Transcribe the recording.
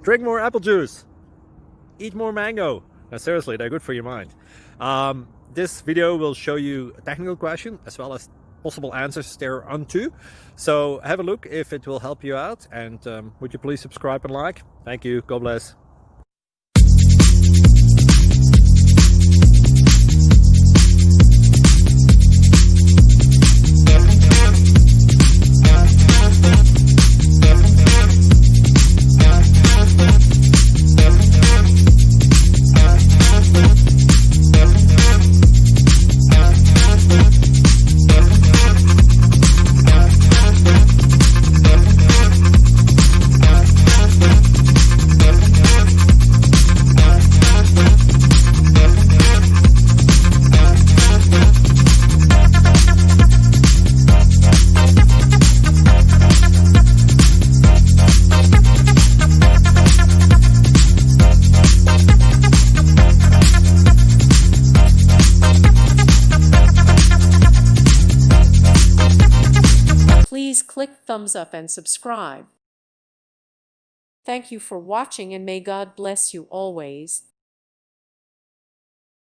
drink more apple juice, eat more mango. Now seriously, they're good for your mind. This video will show you a technical question as well as possible answers thereunto. So have a look if it will help you out, and would you please subscribe and like? Thank you. God bless. Please click thumbs up and subscribe. Thank you for watching, and may God bless you always.